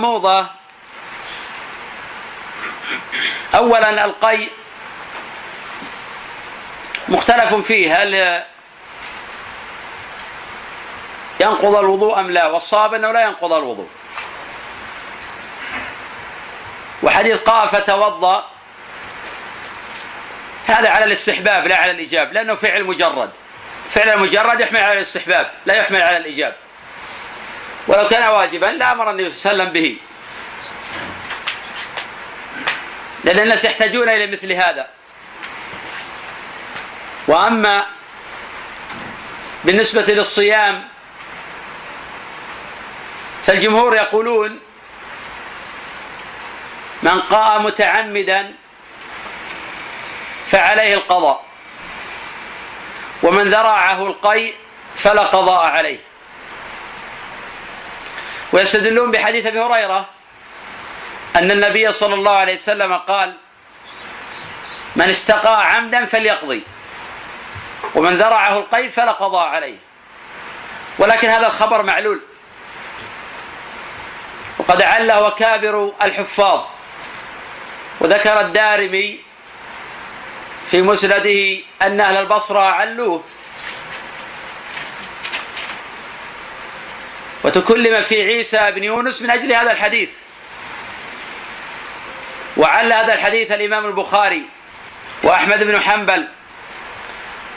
الحموضة أولا القيء مختلف فيه هل ينقض الوضوء أم لا، والصواب أنه لا ينقض الوضوء. وحديث قام فتوضأ هذا على الاستحباب لا على الإيجاب، لأنه فعل مجرد، فعل المجرد يحمل على الاستحباب لا يحمل على الإيجاب، ولو كان واجبا لأمر النبي صلى الله عليه وسلم به، لأن الناس يحتاجون إلى مثل هذا. وأما بالنسبة للصيام فالجمهور يقولون من قام متعمدا فعليه القضاء، ومن ذرعه القيء فلا قضاء عليه. ويستدلون بحديث أبي هريرة أن النبي صلى الله عليه وسلم قال من استقاء عمدا فليقضي، ومن ذرعه القيء فلا قضاء عليه. ولكن هذا الخبر معلول، وقد عله كابر الحفاظ، وذكر الدارمي في مسنده أن أهل البصرة علوه، وتكلم في عيسى بن يونس من أجل هذا الحديث. وعل هذا الحديث الإمام البخاري وأحمد بن حنبل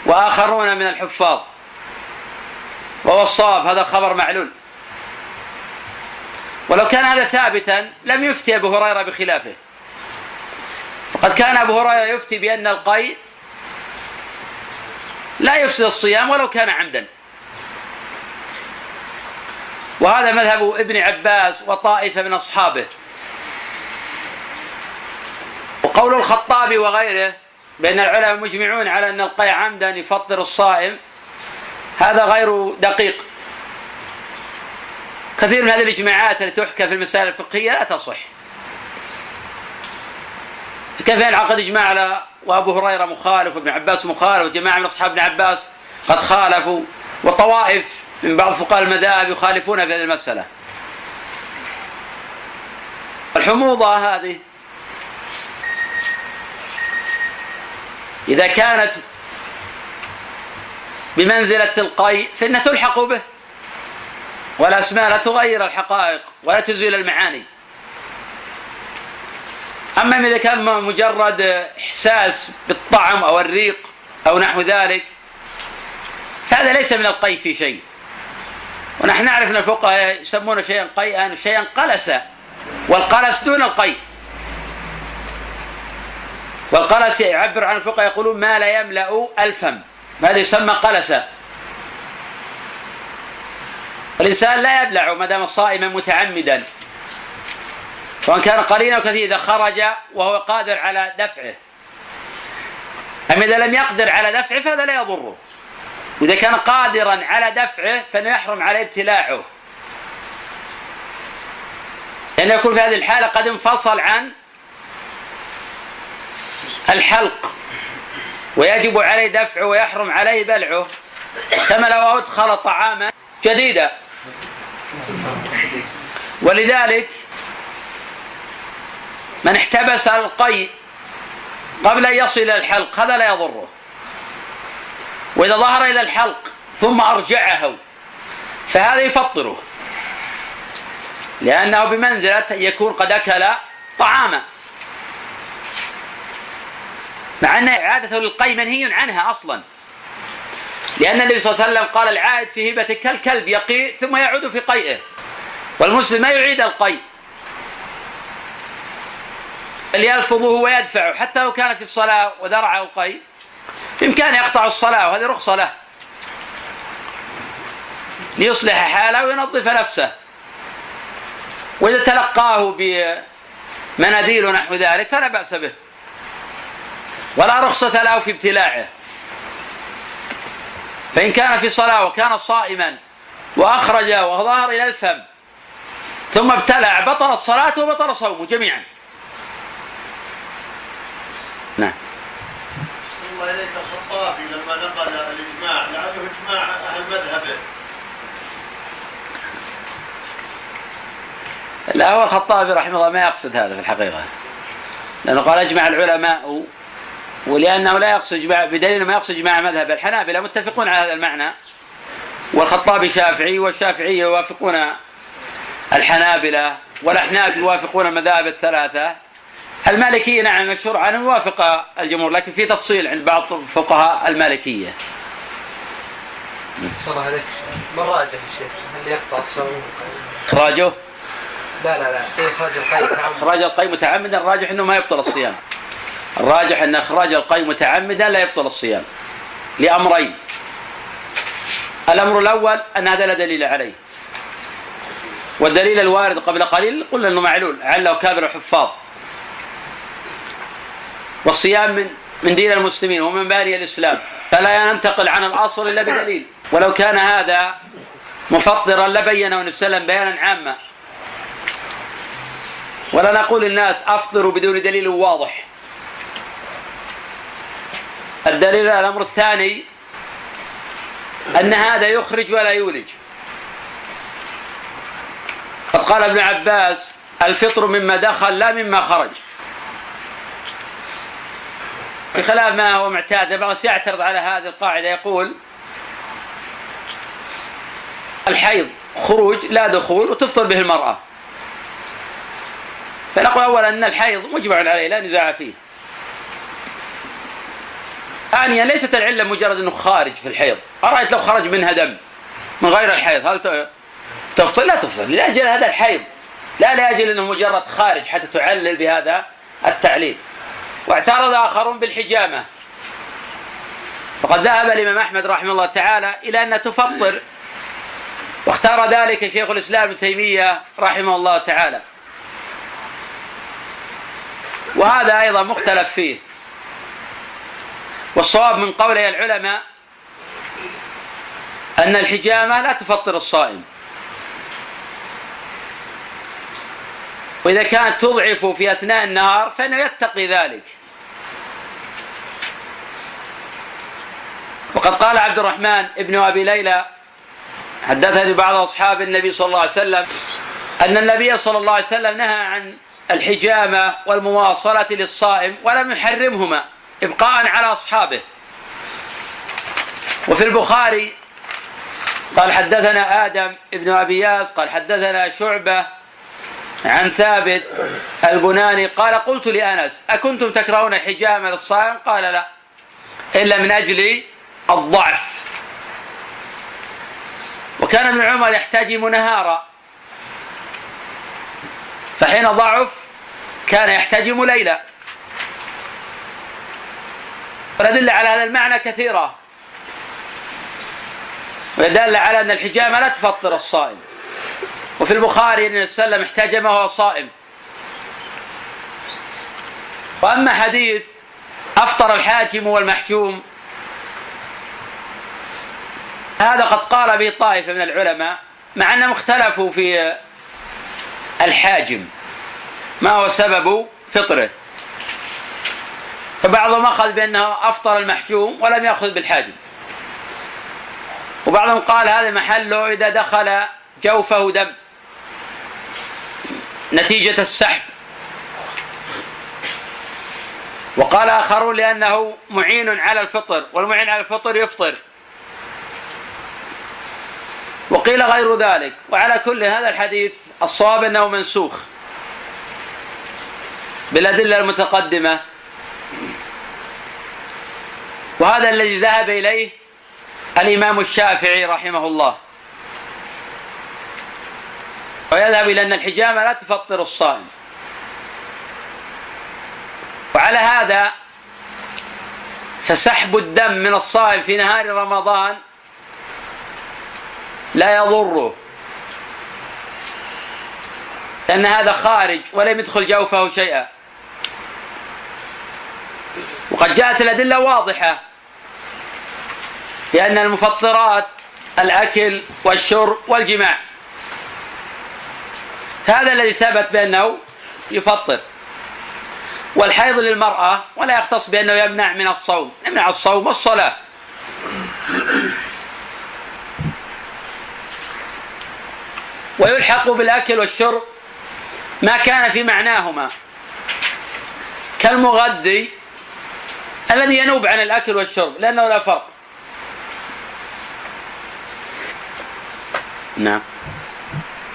وآخرون من الحفاظ، وهو الصواب هذا الخبر معلول. ولو كان هذا ثابتا لم يفتي أبو هريرة بخلافه، فقد كان أبو هريرة يفتي بأن القيء لا يفسد الصيام ولو كان عمدا، وهذا مذهب ابن عباس وطائفة من أصحابه. وقول الخطابي وغيره بأن العلماء مجمعون على أن القيء عمدا يفطر الصائم هذا غير دقيق. كثير من هذه الإجماعات التي تحكى في المسائل الفقهية لا تصح، كيف ينعقد إجماع على وأبو هريرة مخالف وابن عباس مخالف وجماعة من أصحاب ابن عباس قد خالفوا، وطوائف من بعض فقهاء المذاهب يخالفون في هذه المسألة. الحموضة هذه إذا كانت بمنزلة القيء فإنها تلحق به، والأسماء لا تغير الحقائق ولا تزيل المعاني. أما إذا كان مجرد إحساس بالطعم أو الريق أو نحو ذلك فهذا ليس من القيء في شيء. ونحن نعرف أن الفقهاء يسمون شيئا قيئا شيئا قلسا، والقلس دون القيء. والقلس يعبر عن الفقهاء يقولون ما لا يملأ الفم، هذا يسمى قلسا. والإنسان لا يبلع ما دام صائما متعمدا، وأن كان قليلا وكثيرا إذا خرج وهو قادر على دفعه. أما إذا لم يقدر على دفعه فهذا لا يضره، وإذا كان قادرا على دفعه فإنه يحرم عليه ابتلاعه، لأنه يكون في هذه الحالة قد انفصل عن الحلق ويجب عليه دفعه ويحرم عليه بلعه، كما لو أدخل طعاما جديدا. ولذلك من احتبس القيء قبل أن يصل إلى الحلق هذا لا يضره، وإذا ظهر إلى الحلق ثم أرجعه فهذا يفطره، لأنه بمنزلة يكون قد أكل طعاما، مع أن إعادة للقيء منهي عنها أصلا، لأن النبي صلى الله عليه وسلم قال العائد في هبته كالكلب يقيء ثم يعود في قيئه، والمسلم ما يعيد القيء بل يلفظه ويدفعه، حتى لو كان في الصلاة وذرعه القيء بإمكانه يقطع الصلاة، وهذه رخصة له ليصلح حاله وينظف نفسه. وإذا تلقاه بمناديل ونحو ذلك فلا بأس به، ولا رخصة له في ابتلاعه. فإن كان في صلاة وكان صائما وأخرج وظهر إلى الفم ثم ابتلع بطل الصلاة وبطل صومه جميعا. نعم. الله إليك الخطابي لما نقل الإجماع لعله إجماع أهل مذهبه، لا، هو الخطابي رحمه الله ما يقصد هذا في الحقيقة، لأنه قال أجمع العلماء، ولأنه لا يقصد إجماع بدليل ما يقصد إجماع مذهب الحنابلة متفقون على هذا المعنى، والخطابي شافعي، والشافعية يوافقون الحنابلة، والأحناف يوافقون المذاهب الثلاثة. المالكية نعم مشهور عنه يوافق الجمهور، لكن في تفصيل عند بعض فقهاء المالكية. صلى الله عليك. ما الراجح الشيخ؟ هل يقطع الصوم؟ إخراجه؟ لا إخراج القيء. إخراج القيء متعمدا الراجح أنه ما يبطل الصيام. الراجح أن إخراج القيء متعمدا لا يبطل الصيام لأمرين. الأمر الأول أن هذا لا دليل عليه، والدليل الوارد قبل قليل قلنا أنه معلول عله كابر الحفاظ، والصيام من دين المسلمين ومن باني الإسلام، فلا ينتقل عن الأصل إلا بدليل. ولو كان هذا مفطرا لبينه النبي صلى الله عليه وسلم بيانا عاما، ولا نقول للناس أفطروا بدون دليل واضح. الدليل الأمر الثاني أن هذا يخرج ولا يولج. قد قال ابن عباس الفطر مما دخل لا مما خرج، بخلاف ما هو معتاد. بعض يعترض على هذه القاعدة يقول الحيض خروج لا دخول وتفطر به المرأة، فنقول أولا أن الحيض مجمع عليه لا نزاع فيه. ثانيا ليست العلة مجرد أنه خارج في الحيض. أرأيت لو خرج منها دم من غير الحيض هل تفطر؟ لا تفطر لأجل هذا الحيض، لا لأجل أنه مجرد خارج حتى تعلل بهذا التعليل. واعترض آخرون بالحجامة، وقد ذهب الإمام أحمد رحمه الله تعالى إلى أن تفطر، واختار ذلك شيخ الإسلام ابن تيمية رحمه الله تعالى، وهذا أيضا مختلف فيه. والصواب من قولي العلماء أن الحجامة لا تفطر الصائم، وإذا كانت تضعف في أثناء النهار فإنه يتقي ذلك. وقد قال عبد الرحمن ابن أبي ليلى حدثني بعض أصحاب النبي صلى الله عليه وسلم أن النبي صلى الله عليه وسلم نهى عن الحجامة والمواصلة للصائم ولم يحرمهما إبقاء على أصحابه. وفي البخاري قال حدثنا آدم ابن أبي ياس قال حدثنا شعبة عن ثابت البناني قال قلت لأنس أكنتم تكرهون الحجامة للصائم؟ قال لا، إلا من أجل الضعف. وكان ابن عمر يحتجم نهارا، فحين ضعف كان يحتجم ليلا. والأدلة على هذا المعنى كثيرة، ويدل على أن الحجامة لا تفطر الصائم. وفي البخاري أن النبي صلى الله عليه وسلم احتجم وهو صائم. وأما حديث أفطر الحاجم والمحجوم هذا قد قال به طائفة من العلماء، مع أنهم اختلفوا في الحاجم ما هو سبب فطره، فبعضهم أخذ بأنه أفطر المحجوم ولم يأخذ بالحاجم، وبعضهم قال هذا محله إذا دخل جوفه دم نتيجة السحب، وقال آخرون لأنه معين على الفطر، والمعين على الفطر يفطر، وقيل غير ذلك. وعلى كل هذا الحديث الصواب أنه منسوخ بالأدلة المتقدمة، وهذا الذي ذهب إليه الإمام الشافعي رحمه الله، ويذهب إلى أن الحجامة لا تفطر الصائم. وعلى هذا فسحب الدم من الصائم في نهار رمضان لا يضره، لأن هذا خارج ولم يدخل جوفه شيئا. وقد جاءت الأدلة واضحة لأن المفطرات الأكل والشرب والجماع، هذا الذي ثبت بأنه يفطر. والحيض للمرأة ولا يختص بأنه يمنع من الصوم، يمنع الصوم والصلاة. ويلحق بالأكل والشرب ما كان في معناهما كالمغذي الذي ينوب عن الأكل والشرب لأنه لا فرق. نعم.